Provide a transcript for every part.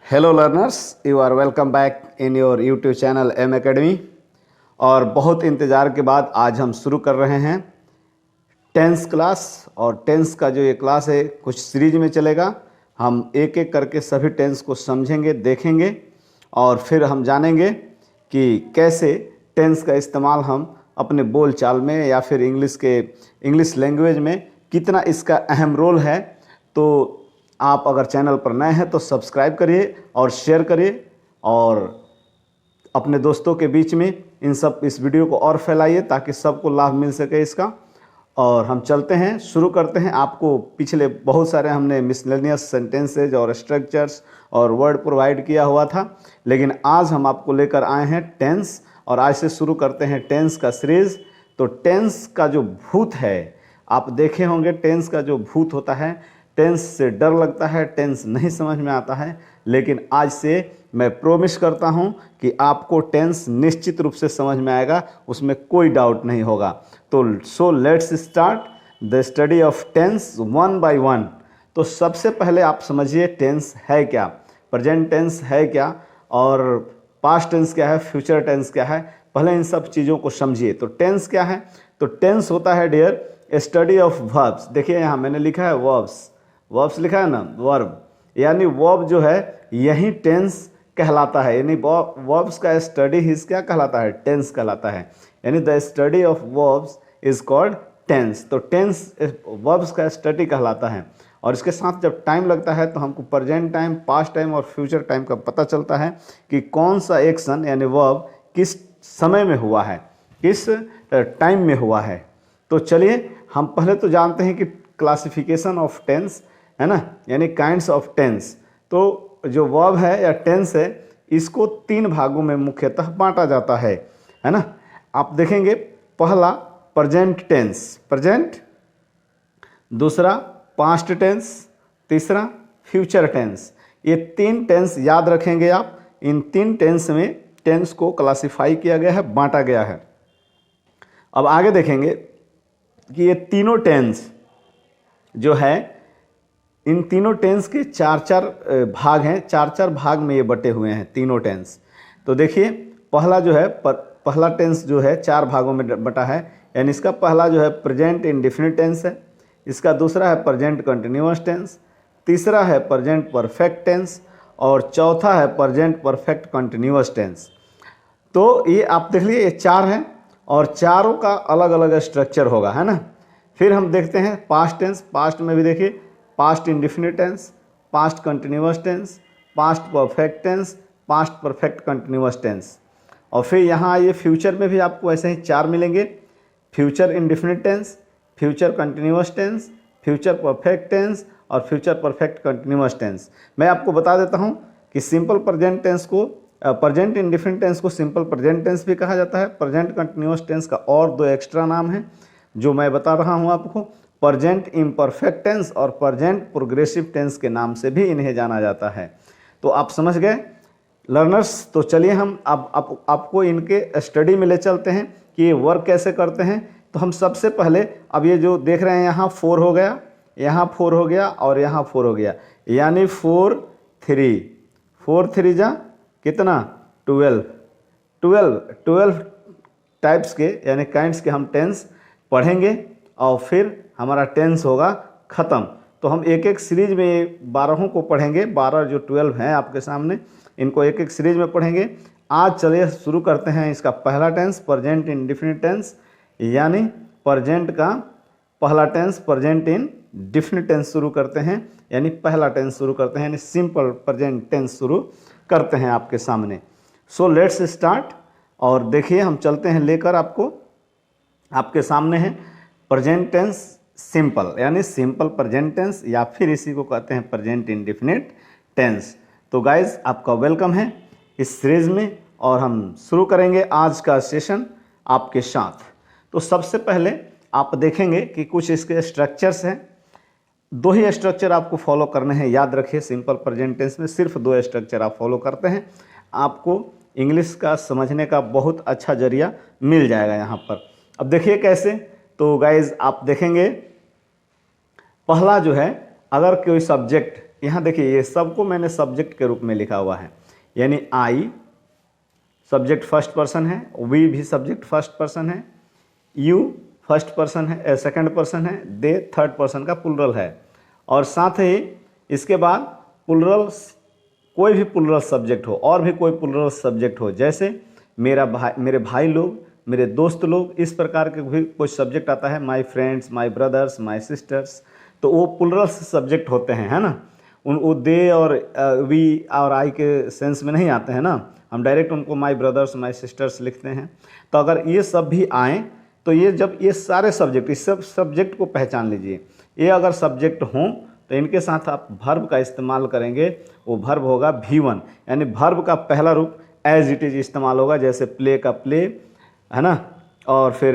Hello learners, you are welcome back in your YouTube channel M academy. और बहुत इंतज़ार के बाद आज हम शुरू कर रहे हैं टेंस क्लास। और टेंस का जो ये क्लास है कुछ सीरीज में चलेगा। हम एक एक करके सभी टेंस को समझेंगे, देखेंगे और फिर हम जानेंगे कि कैसे टेंस का इस्तेमाल हम अपने बोल चाल में या फिर इंग्लिश लैंग्वेज में कितना इसका अहम रोल है। तो आप अगर चैनल पर नए हैं तो सब्सक्राइब करिए और शेयर करिए और अपने दोस्तों के बीच में इस वीडियो को और फैलाइए ताकि सबको लाभ मिल सके इसका। और हम चलते हैं, शुरू करते हैं। आपको पिछले बहुत सारे हमने मिसलेनियस सेंटेंसेज और स्ट्रक्चर्स और वर्ड प्रोवाइड किया हुआ था, लेकिन आज हम आपको लेकर आए हैं टेंस। और आज से शुरू करते हैं टेंस का सीरीज। तो टेंस का जो भूत है, आप देखे होंगे टेंस का जो भूत होता है, टेंस से डर लगता है, टेंस नहीं समझ में आता है। लेकिन आज से मैं प्रॉमिस करता हूं कि आपको टेंस निश्चित रूप से समझ में आएगा, उसमें कोई डाउट नहीं होगा। तो so let's start the study of tens one by one. तो सबसे पहले आप समझिए टेंस है क्या, प्रेजेंट टेंस है क्या और पास्ट टेंस क्या है, फ्यूचर टेंस क्या है। पहले इन सब चीज़ों को समझिए। तो टेंस क्या है? तो टेंस होता है डियर स्टडी ऑफ वर्ब्स। देखिए यहाँ मैंने लिखा है वर्ब्स लिखा है ना, वर्ब यानी वर्ब जो है यही टेंस कहलाता है। यानी वर्ब्स का स्टडी ही क्या कहलाता है? टेंस कहलाता है। यानी the study of verbs is called tense. तो टेंस वर्ब्स का स्टडी कहलाता है। और इसके साथ जब टाइम लगता है तो हमको प्रेजेंट टाइम, पास्ट टाइम और फ्यूचर टाइम का पता चलता है कि कौन सा एक्शन यानी वर्ब किस समय में हुआ है, किस टाइम में हुआ है। तो चलिए हम पहले तो जानते हैं कि क्लासिफिकेशन ऑफ टेंस है ना, यानी काइंड्स ऑफ टेंस। तो जो वर्ब है या टेंस है इसको तीन भागों में मुख्यतः बांटा जाता है ना। आप देखेंगे पहला प्रेजेंट टेंस, प्रेजेंट, दूसरा पास्ट टेंस, तीसरा फ्यूचर टेंस। ये तीन टेंस याद रखेंगे आप। इन तीन टेंस में टेंस को क्लासिफाई किया गया है, बांटा गया है। अब आगे देखेंगे कि ये तीनों टेंस जो है, इन तीनों टेंस के चार चार भाग हैं, चार चार भाग में ये बटे हुए हैं तीनों टेंस। तो देखिए पहला जो है पहला टेंस जो है चार भागों में बटा है। यानी इसका पहला जो है प्रेजेंट इंडेफिनिट टेंस है, इसका दूसरा है प्रेजेंट कंटिन्यूअस टेंस, तीसरा है प्रेजेंट परफेक्ट टेंस और चौथा है प्रेजेंट परफेक्ट कंटिन्यूअस टेंस। तो ये आप देख लीजिए, ये चार हैं और चारों का अलग अलग स्ट्रक्चर होगा, है ना। फिर हम देखते हैं पास्ट टेंस। पास्ट में भी देखिए past indefinite tense, past continuous tense, past perfect tense, past perfect continuous tense. और फिर यहाँ आइए फ्यूचर में भी आपको ऐसे ही चार मिलेंगे, future indefinite tense, future continuous tense, future perfect tense और फ्यूचर परफेक्ट कंटिन्यूअस टेंस। मैं आपको बता देता हूँ कि सिंपल प्रेजेंट टेंस को, प्रेजेंट इंडेफिनिट टेंस को सिंपल प्रेजेंट टेंस भी कहा जाता है। प्रेजेंट कंटिन्यूअस टेंस का और दो एक्स्ट्रा नाम है जो मैं बता रहा हूँ आपको, प्रेजेंट इम्परफेक्ट टेंस और प्रेजेंट प्रोग्रेसिव टेंस के नाम से भी इन्हें जाना जाता है। तो आप समझ गए लर्नर्स। तो चलिए हम अब आपको इनके स्टडी में ले चलते हैं कि ये वर्क कैसे करते हैं। तो हम सबसे पहले अब ये जो देख रहे हैं यहाँ 4 हो गया, यहाँ 4 हो गया और यहाँ 4 हो गया, यानी 4 3 जा कितना 12 टाइप्स के यानी काइंड्स के हम टेंस पढ़ेंगे और फिर हमारा टेंस होगा ख़त्म। तो हम एक एक सीरीज में 12 को पढ़ेंगे, 12 जो 12 हैं आपके सामने, इनको एक एक सीरीज में पढ़ेंगे। आज चलिए शुरू करते हैं इसका पहला टेंस प्रेजेंट इंडेफिनिट टेंस, यानी प्रेजेंट का पहला टेंस प्रेजेंट इंडेफिनिट टेंस शुरू करते हैं, यानी पहला टेंस शुरू करते हैं, यानी सिंपल प्रेजेंट टेंस शुरू करते हैं आपके सामने। So let's start. और देखिए हम चलते हैं लेकर आपको, आपके सामने है प्रेजेंट टेंस सिंपल, यानी सिंपल प्रेजेंट टेंस या फिर इसी को कहते हैं प्रेजेंट इंडेफिनिट टेंस। तो गाइज आपका वेलकम है इस सीरीज में और हम शुरू करेंगे आज का सेशन आपके साथ। तो सबसे पहले आप देखेंगे कि कुछ इसके स्ट्रक्चर्स हैं। दो ही स्ट्रक्चर आपको फॉलो करने हैं, याद रखिए। सिंपल प्रेजेंट टेंस में सिर्फ दो स्ट्रक्चर आप फॉलो करते हैं, आपको इंग्लिश का समझने का बहुत अच्छा जरिया मिल जाएगा यहाँ पर। अब देखिए कैसे। तो गाइज आप देखेंगे पहला जो है, अगर कोई सब्जेक्ट यहाँ देखिए ये सबको मैंने सब्जेक्ट के रूप में लिखा हुआ है, यानी आई सब्जेक्ट फर्स्ट पर्सन है, वी भी सब्जेक्ट फर्स्ट पर्सन है, यू फर्स्ट पर्सन है, सेकंड पर्सन है, दे थर्ड पर्सन का प्लुरल है। और साथ ही इसके बाद प्लुरल कोई भी प्लुरल सब्जेक्ट हो और भी कोई प्लुरल सब्जेक्ट हो, जैसे मेरे भाई लोग, मेरे दोस्त लोग, इस प्रकार के भी कुछ सब्जेक्ट आता है, my friends, my brothers, my sister's, तो वो प्लुरल सब्जेक्ट होते हैं, है ना। वो दे और वी और आई के सेंस में नहीं आते हैं ना, हम डायरेक्ट उनको माय ब्रदर्स, माय सिस्टर्स लिखते हैं। तो अगर ये सब भी आएँ तो ये जब ये सारे सब्जेक्ट, इस सब सब्जेक्ट को पहचान लीजिए, ये अगर सब्जेक्ट हों तो इनके साथ आप वर्ब का इस्तेमाल करेंगे, वो वर्ब होगा V1, यानी वर्ब का पहला रूप एज इट इज इस्तेमाल होगा, जैसे प्ले का प्ले, है ना, और फिर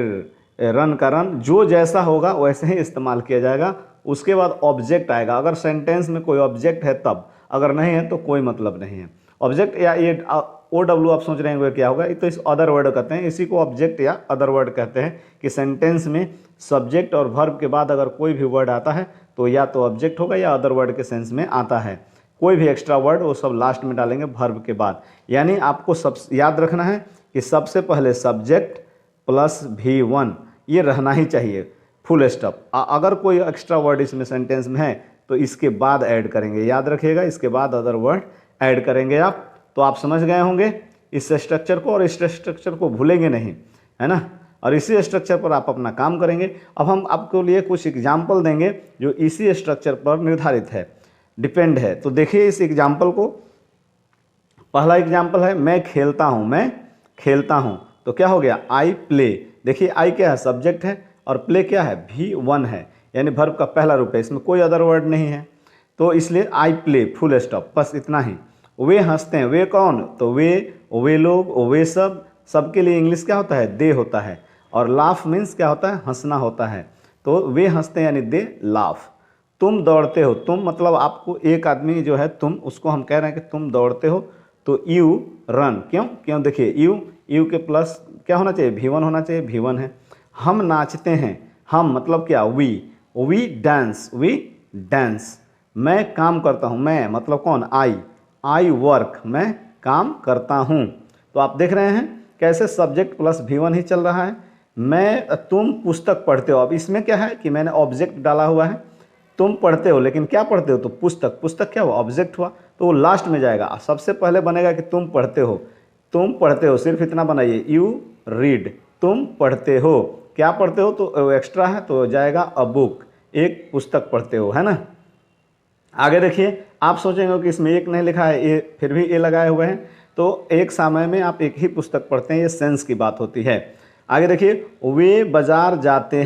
रन का रन, जो जैसा होगा वैसे ही इस्तेमाल किया जाएगा। उसके बाद ऑब्जेक्ट आएगा, अगर सेंटेंस में कोई ऑब्जेक्ट है तब, अगर नहीं है तो कोई मतलब नहीं है। ऑब्जेक्ट या ये OW आप सोच रहे हैं क्या होगा, ये तो इस अदर वर्ड कहते हैं, इसी को ऑब्जेक्ट या अदर वर्ड कहते हैं, कि सेंटेंस में सब्जेक्ट और वर्ब के बाद अगर कोई भी वर्ड आता है तो या तो ऑब्जेक्ट होगा या अदर वर्ड के सेंस में आता है। कोई भी एक्स्ट्रा वर्ड वो सब लास्ट में डालेंगे वर्ब के बाद। यानी आपको सब याद रखना है कि सबसे पहले सब्जेक्ट प्लस V1 ये रहना ही चाहिए, फुल स्टॉप। अगर कोई एक्स्ट्रा वर्ड इसमें सेंटेंस में है तो इसके बाद ऐड करेंगे, याद रखिएगा, इसके बाद अदर वर्ड ऐड करेंगे आप। तो आप समझ गए होंगे इस स्ट्रक्चर को, और इस स्ट्रक्चर को भूलेंगे नहीं, है ना, और इसी स्ट्रक्चर पर आप अपना काम करेंगे। अब हम आपके लिए कुछ एग्जाम्पल देंगे जो इसी स्ट्रक्चर पर निर्धारित है, डिपेंड है। तो देखिए इस एग्जाम्पल को, पहला एग्जाम्पल है मैं खेलता हूँ, मैं खेलता हूँ, तो क्या हो गया, आई प्ले। देखिए आई क्या है, सब्जेक्ट है, और प्ले क्या है, V1 है, यानी वर्ब का पहला रूप है, इसमें कोई अदर वर्ड नहीं है, तो इसलिए आई प्ले, फुल स्टॉप, बस इतना ही। वे हंसते हैं, वे कौन, तो वे लोग, वे सब, सबके लिए इंग्लिश क्या होता है, दे होता है, और लाफ मीन्स क्या होता है, हंसना होता है, तो वे हंसते हैं यानी दे लाफ। तुम दौड़ते हो, तुम मतलब आपको एक आदमी जो है तुम, उसको हम कह रहे हैं कि तुम दौड़ते हो, तो यू रन, क्यों देखिए यू के प्लस क्या होना चाहिए, V1 होना चाहिए, V1 है। हम नाचते हैं, हम मतलब क्या, वी डांस। मैं काम करता हूँ, मैं मतलब कौन, आई वर्क, मैं काम करता हूँ। तो आप देख रहे हैं कैसे सब्जेक्ट प्लस V1 ही चल रहा है। तुम पुस्तक पढ़ते हो, अब इसमें क्या है कि मैंने ऑब्जेक्ट डाला हुआ है, तुम पढ़ते हो, लेकिन क्या पढ़ते हो, तो पुस्तक क्या हुआ, ऑब्जेक्ट हुआ, तो वो लास्ट में जाएगा। सबसे पहले बनेगा कि तुम पढ़ते हो, सिर्फ इतना बनाइए, यू रीड, तुम पढ़ते हो, क्या पढ़ते हो, तो एक्स्ट्रा है तो जाएगा अ बुक, एक पुस्तक पढ़ते हो, है ना। आगे देखिए, आप सोचेंगे कि इसमें एक नहीं लिखा है, ये फिर भी ये लगाए हुए हैं, तो एक समय में आप एक ही पुस्तक पढ़ते हैं, ये सेंस की बात होती है। आगे देखिए, वे बाजार जाते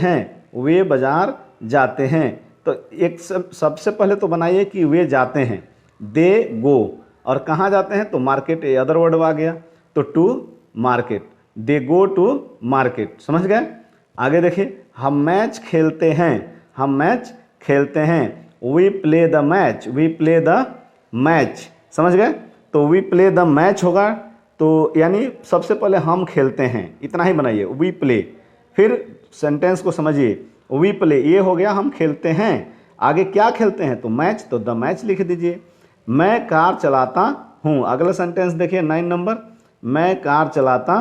हैं, तो एक सबसे पहले तो बनाइए कि वे जाते हैं, दे गो, और कहाँ जाते हैं, तो मार्केट, ये अदर वर्ड आ गया, तो to market, they go to market, समझ गए। आगे देखिए, हम मैच खेलते हैं, वी प्ले द मैच, समझ गए। तो वी प्ले द मैच होगा, तो यानी सबसे पहले हम खेलते हैं, इतना ही बनाइए, वी प्ले। फिर सेंटेंस को समझिए, वी प्ले ये हो गया, हम खेलते हैं, आगे क्या खेलते हैं, तो मैच, तो द मैच लिख दीजिए। मैं कार चलाता हूँ, अगला सेंटेंस देखिए 9 नंबर, मैं कार चलाता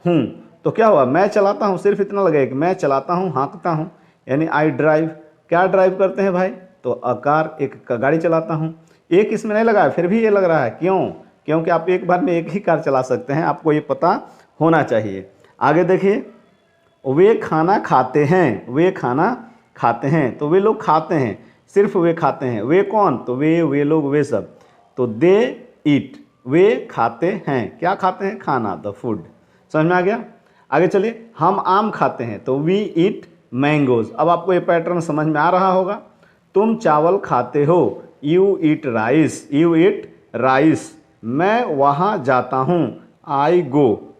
हूँ, तो क्या हुआ, मैं चलाता हूँ, सिर्फ इतना लगेगा कि मैं चलाता हूँ, हाँकता हूँ, यानी आई ड्राइव। क्या ड्राइव करते हैं भाई, तो कार, एक गाड़ी चलाता हूँ। एक इसमें नहीं लगा है, फिर भी ये लग रहा है, क्योंकि आप एक बार में एक ही कार चला सकते हैं, आपको ये पता होना चाहिए। आगे देखिए, वे खाना खाते हैं, तो वे लोग खाते हैं, सिर्फ वे खाते हैं, वे कौन, तो वे लोग, वे सब, तो दे ईट, वे खाते हैं, क्या खाते हैं, खाना, द फूड, समझ में आ गया। आगे चलिए, हम आम खाते हैं, तो वी ईट मैंगोज। अब आपको ये पैटर्न समझ में आ रहा होगा। तुम चावल खाते हो, यू ईट राइस, मैं वहाँ जाता हूँ, आई गो।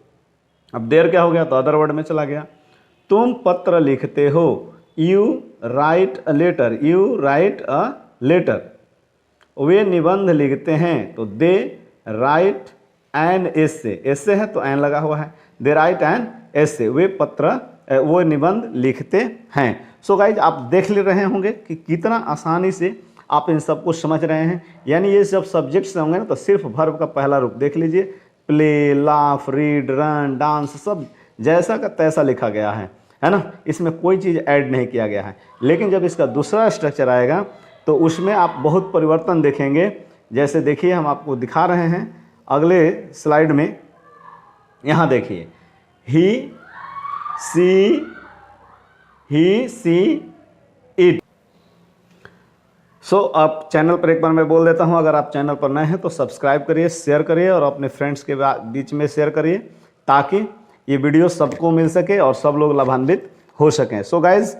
अब देर क्या हो गया, तो अदर वर्ड में चला गया। तुम पत्र लिखते हो, यू राइट अ लेटर, वे निबंध लिखते हैं, तो दे राइट एन एसे है तो एन लगा हुआ है, दे राइट एन एसे, वो निबंध लिखते हैं। सो गाइज, आप देख ले रहे होंगे कि कितना आसानी से आप इन सब कुछ समझ रहे हैं। यानी ये जब सब्जेक्ट्स होंगे ना तो सिर्फ वर्ब का पहला रूप देख लीजिए, play, laugh, read, run, dance, सब जैसा का तैसा लिखा गया है ना, इसमें कोई चीज़ ऐड नहीं किया गया है। लेकिन जब इसका दूसरा स्ट्रक्चर आएगा तो उसमें आप बहुत परिवर्तन देखेंगे। जैसे देखिए हम आपको दिखा रहे हैं अगले स्लाइड में, यहाँ देखिए, ही सी इट। सो आप चैनल पर एक बार मैं बोल देता हूँ, अगर आप चैनल पर नए हैं तो सब्सक्राइब करिए, शेयर करिए और अपने फ्रेंड्स के बीच में शेयर करिए ताकि ये वीडियो सबको मिल सके और सब लोग लाभान्वित हो सकें। So guys,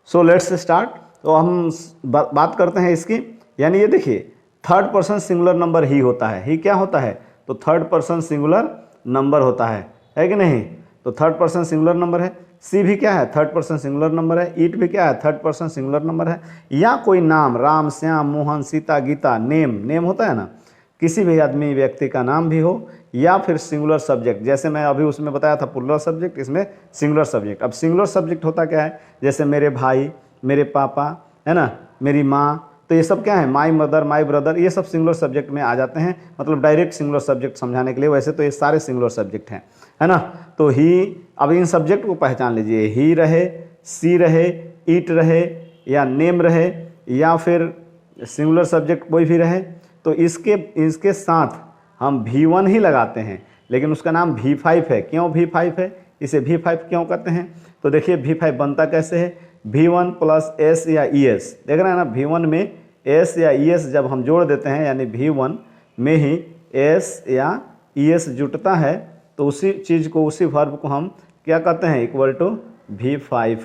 so let's start. तो हम बात करते हैं इसकी। यानी ये देखिए, थर्ड पर्सन सिंगुलर नंबर ही होता है। ही क्या होता है? तो थर्ड पर्सन सिंगुलर नंबर होता है कि नहीं? तो थर्ड पर्सन सिंगुलर नंबर है। सी भी क्या है? थर्ड पर्सन सिंगुलर नंबर है। ईट भी क्या है? थर्ड पर्सन सिंगुलर नंबर है। या कोई नाम, राम, श्याम, मोहन, सीता, गीता, नेम होता है ना, किसी भी आदमी व्यक्ति का नाम भी हो, या फिर सिंगुलर सब्जेक्ट, जैसे मैं अभी उसमें बताया था प्लुरल सब्जेक्ट, इसमें सिंगुलर सब्जेक्ट। अब सिंगुलर सब्जेक्ट होता क्या है? जैसे मेरे भाई, मेरे पापा, है ना, मेरी माँ, तो ये सब क्या है? माई मदर, माई ब्रदर, ये सब सिंगुलर सब्जेक्ट में आ जाते हैं। मतलब डायरेक्ट सिंगुलर सब्जेक्ट समझाने के लिए। वैसे तो ये सारे सिंगुलर सब्जेक्ट हैं, है ना। तो ही, अब इन सब्जेक्ट को पहचान लीजिए। ही रहे, सी रहे, ईट रहे, या नेम रहे, या फिर सिंगुलर सब्जेक्ट कोई भी रहे, तो इसके साथ हम V1 ही लगाते हैं, लेकिन उसका नाम V5 है। क्यों V5 है? इसे V5 क्यों कहते हैं? तो देखिए V5 बनता कैसे है? V1 प्लस S या ES, देख रहे हैं ना, V1 में S या ES जब हम जोड़ देते हैं, यानी V1 में ही S या ES जुटता है, तो उसी चीज़ को, उसी वर्ब को हम क्या कहते हैं? इक्वल टू V5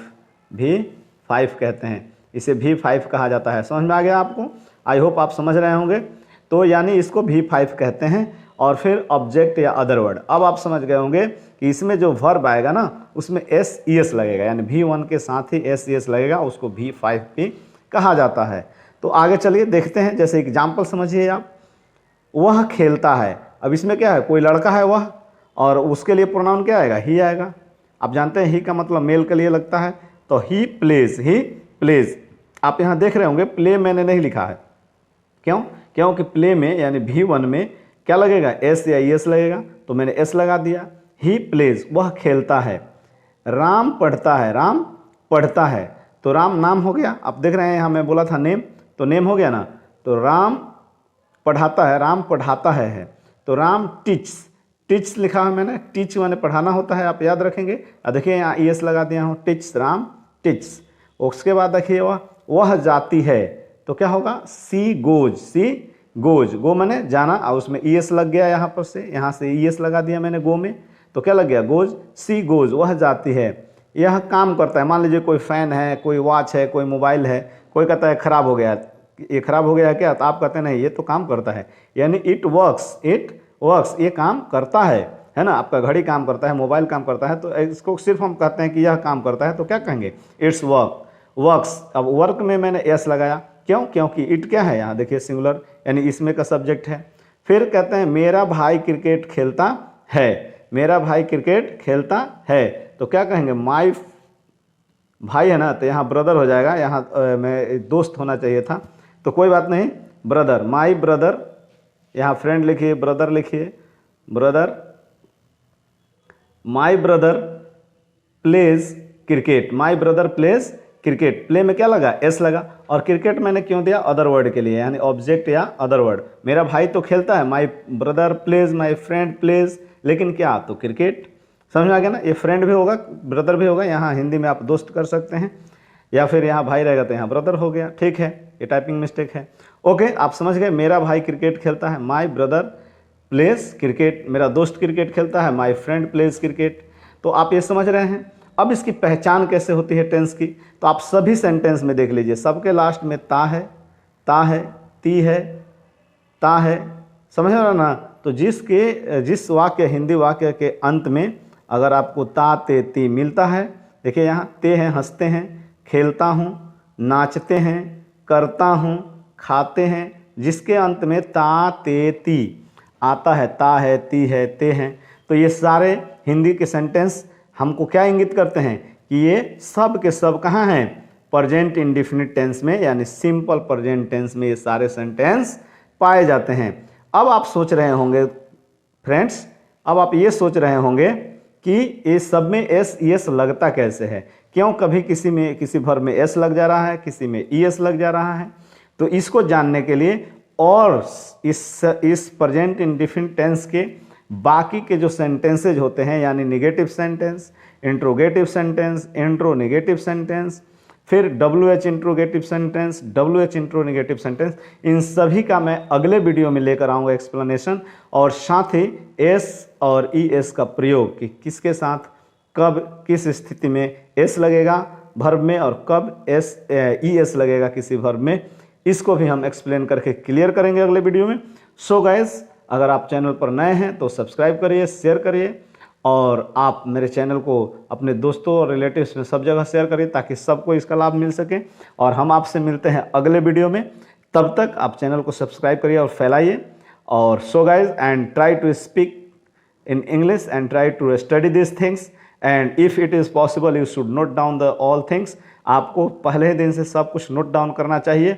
कहते हैं। इसे V5 कहा जाता है। समझ में आ गया आपको? आई होप आप समझ रहे होंगे। तो यानी इसको V5 कहते हैं। और फिर ऑब्जेक्ट या अदर वर्ड, अब आप समझ गए होंगे कि इसमें जो वर्ब आएगा ना, उसमें SES लगेगा, यानी V1 के साथ ही SES लगेगा, उसको V5 भी कहा जाता है। तो आगे चलिए देखते हैं। जैसे एग्जाम्पल समझिए आप, वह खेलता है। अब इसमें क्या है? कोई लड़का है वह, और उसके लिए प्रोनाउन क्या आएगा? ही आएगा। आप जानते हैं ही का मतलब मेल के लिए लगता है, तो ही प्लेज। आप यहाँ देख रहे होंगे प्ले मैंने नहीं लिखा है। क्यों? क्योंकि प्ले में यानी V1 में क्या लगेगा? S या ES लगेगा, तो मैंने S लगा दिया। ही प्लेज, वह खेलता है। राम पढ़ता है, राम पढ़ता है, तो राम नाम हो गया। आप देख रहे हैं यहाँ मैं बोला था नेम, तो नेम हो गया ना। तो राम पढ़ाता है, राम पढ़ाता है। तो राम टीच लिखा है मैंने, टीच मैंने पढ़ाना होता है, आप याद रखेंगे। देखिए यहाँ ES लगा दिया हूँ, टीच, राम टीच। उसके बाद देखिए वह जाती है, तो क्या होगा? सी गोज, गो मैंने जाना, और उसमें ES लग गया यहाँ पर से, यहाँ से ES लगा दिया मैंने गो में, तो क्या लग गया? गोज। सी गोज, वह जाती है। यह काम करता है। मान लीजिए कोई फ़ैन है, कोई वॉच है, कोई मोबाइल है, कोई कहता है ख़राब हो गया, ये ख़राब हो गया है क्या? तो आप कहते हैं नहीं, ये तो काम करता है। यानी इट वर्क्स, ये काम करता है ना। आपका घड़ी काम करता है, मोबाइल काम करता है, तो इसको सिर्फ हम कहते हैं कि यह काम करता है, तो क्या कहेंगे? It's works. अब वर्क में मैंने S लगाया। क्यों? क्योंकि इट क्या है? यहाँ देखिए सिंगुलर, यानी इसमें का सब्जेक्ट है। फिर कहते हैं मेरा भाई क्रिकेट खेलता है, मेरा भाई क्रिकेट खेलता है, तो क्या कहेंगे? माई भाई है ना, तो यहाँ ब्रदर हो जाएगा। यहाँ मैं दोस्त होना चाहिए था, तो कोई बात नहीं, ब्रदर, माई ब्रदर। यहाँ फ्रेंड लिखिए, ब्रदर लिखिए, ब्रदर। माई ब्रदर प्लेज क्रिकेट, माई ब्रदर प्लेज क्रिकेट। प्ले में क्या लगा? S लगा। और क्रिकेट मैंने क्यों दिया? अदर वर्ड के लिए, यानी ऑब्जेक्ट या अदर वर्ड। मेरा भाई तो खेलता है, my brother plays, my friend plays, लेकिन क्या? तो क्रिकेट। समझ में आ गया ना? ये फ्रेंड भी होगा, ब्रदर भी होगा। यहाँ हिंदी में आप दोस्त कर सकते हैं, या फिर यहाँ भाई रहेगा तो यहाँ ब्रदर हो गया। ठीक है, ये टाइपिंग मिस्टेक है। ओके, आप समझ गए। मेरा भाई क्रिकेट खेलता है, माई ब्रदर प्लेज क्रिकेट। मेरा दोस्त क्रिकेट खेलता है, माई फ्रेंड प्लेज क्रिकेट। तो आप ये समझ रहे हैं। अब इसकी पहचान कैसे होती है टेंस की? तो आप सभी सेंटेंस में देख लीजिए, सबके लास्ट में ता है, ती है, ता है। समझ रहे हो ना? तो जिस वाक्य, हिंदी वाक्य के अंत में अगर आपको ता, ते, ती मिलता है, देखिए यहाँ ते हैं, हंसते हैं, खेलता हूँ, नाचते हैं, करता हूँ, खाते हैं, जिसके अंत में ता, ते, ती आता है, ता है, ती है, ते हैं, तो ये सारे हिंदी के सेंटेंस हमको क्या इंगित करते हैं कि ये सब के सब कहाँ हैं? प्रेजेंट इंडेफिनिट टेंस में यानी सिंपल प्रेजेंट टेंस में ये सारे सेंटेंस पाए जाते हैं। अब आप सोच रहे होंगे फ्रेंड्स, अब आप ये सोच रहे होंगे कि इस सब में एस ईएस लगता कैसे है, क्यों कभी किसी में किसी वर्ब में एस लग जा रहा है, किसी में ईएस लग जा रहा है। तो इसको जानने के लिए और इस प्रेजेंट इंडेफिनिट टेंस के बाकी के जो सेंटेंसेज होते हैं यानी negative sentence, interrogative sentence, intronegative sentence, फिर WH interrogative sentence, WH intronegative sentence, इन सभी का मैं अगले वीडियो में लेकर आऊँगा एक्सप्लेनेशन, और साथ ही एस और ES का प्रयोग कि किसके साथ कब किस स्थिति में एस लगेगा वर्ब में और कब ES लगेगा किसी वर्ब में, इसको भी हम एक्सप्लेन करके क्लियर करेंगे अगले वीडियो में। सो गाइस, अगर आप चैनल पर नए हैं तो सब्सक्राइब करिए, शेयर करिए, और आप मेरे चैनल को अपने दोस्तों और रिलेटिव्स में सब जगह शेयर करिए ताकि सबको इसका लाभ मिल सके। और हम आपसे मिलते हैं अगले वीडियो में, तब तक आप चैनल को सब्सक्राइब करिए और फैलाइए। और so guys, and try to speak in English and try to study these things, and if it is possible you should note down the all things। आपको पहले दिन से सब कुछ नोट डाउन करना चाहिए।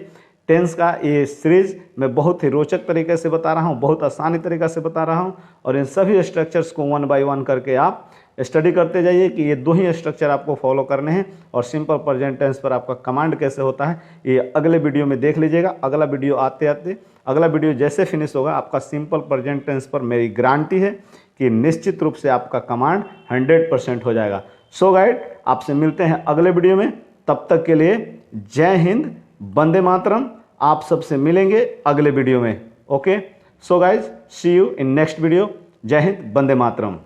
टेंस का ये सीरीज मैं बहुत ही रोचक तरीके से बता रहा हूँ, बहुत आसानी तरीक़े से बता रहा हूँ, और इन सभी स्ट्रक्चर्स को 1 बाय 1 करके आप स्टडी करते जाइए कि ये 2 ही स्ट्रक्चर आपको फॉलो करने हैं। और सिंपल प्रेजेंट टेंस पर आपका कमांड कैसे होता है ये अगले वीडियो में देख लीजिएगा। अगला वीडियो आते आते अगला वीडियो जैसे फिनिश होगा, आपका सिंपल प्रेजेंट टेंस पर मेरी गारंटी है कि निश्चित रूप से आपका कमांड 100% हो जाएगा। सो गाइड, आपसे मिलते हैं अगले वीडियो में, तब तक के लिए जय हिंद, वंदे मातरम। आप सबसे मिलेंगे अगले वीडियो में। Okay, so guys, see you in next video. जय हिंद, वंदे मातरम।